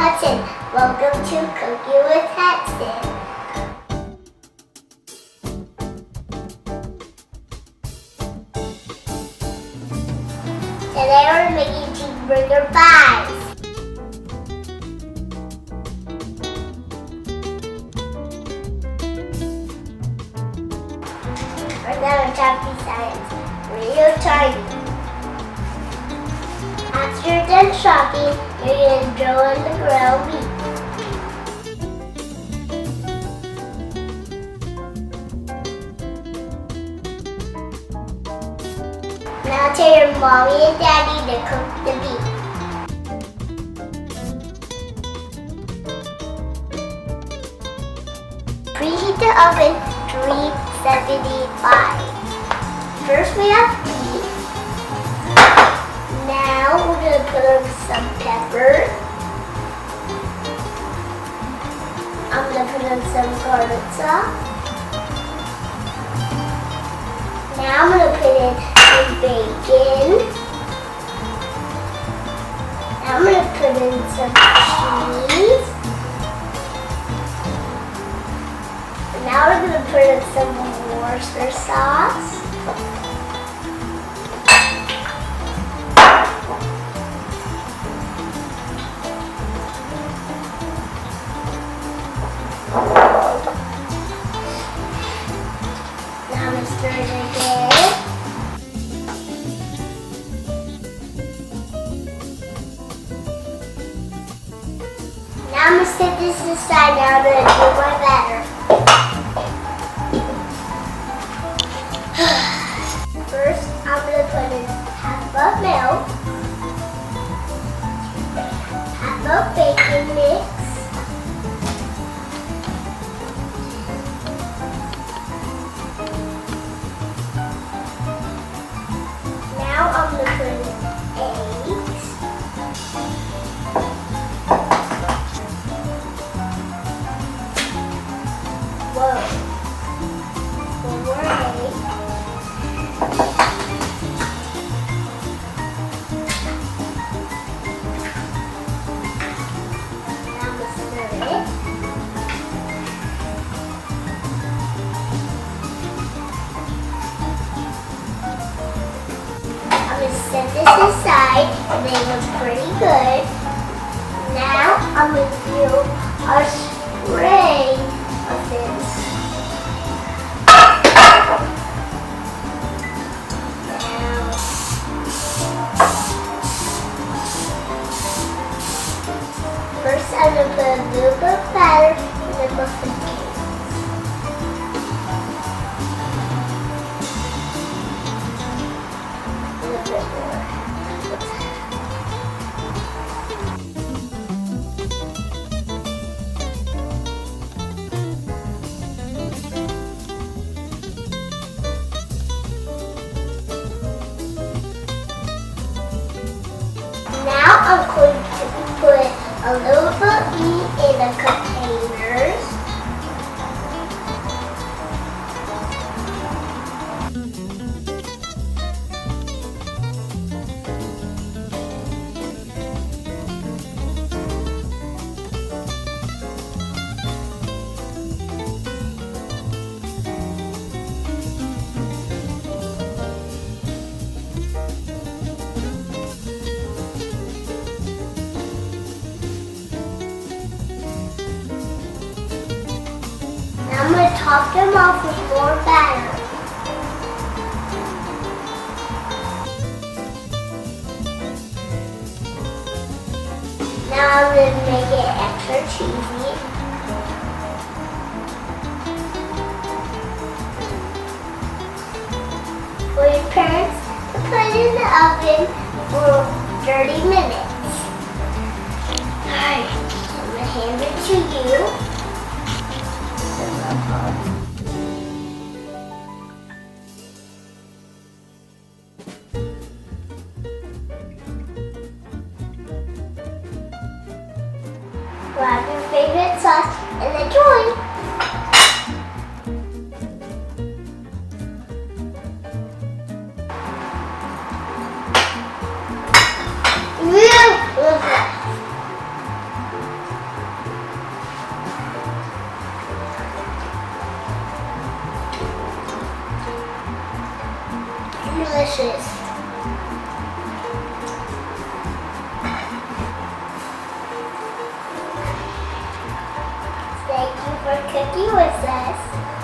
Hudson. Welcome to Cooking with Hudson. Today we're making cheeseburger pies. We're gonna chop these sides real tiny. After you're done chopping, you're going to throw in the grilled meat. Now tell your mommy and daddy to cook the meat. Preheat the oven 375. First we have beef. Now we're going to put on some pepper. I'm going to put on some garlic sauce. Now I'm going to put in some bacon. Now I'm going to put in some cheese. And now we're going to put in some Worcester sauce. Now I'm going to stir it again. Now I'm going to set this aside. Now I'm going to do my batter. First, I'm going to put in half of milk, half of bacon mix, now I'm going to put in eggs. Whoa. 4 eggs. Now I'm going to stir it. I'm going to set this aside, and they look pretty good. Now I'm going to do a spray of this. Now, first I'm going to put a little bit of batter in the muffin cake. A little bit more. Now I'm going to put a little bit of meat in the containers. I'm going to top them off with more batter. Now I'm going to make it extra cheesy. For your parents to put in the oven for 30 minutes. Alright, I'm going to hand it to you. Grab your favorite sauce and enjoy! Real delicious. Thank you for cooking with us.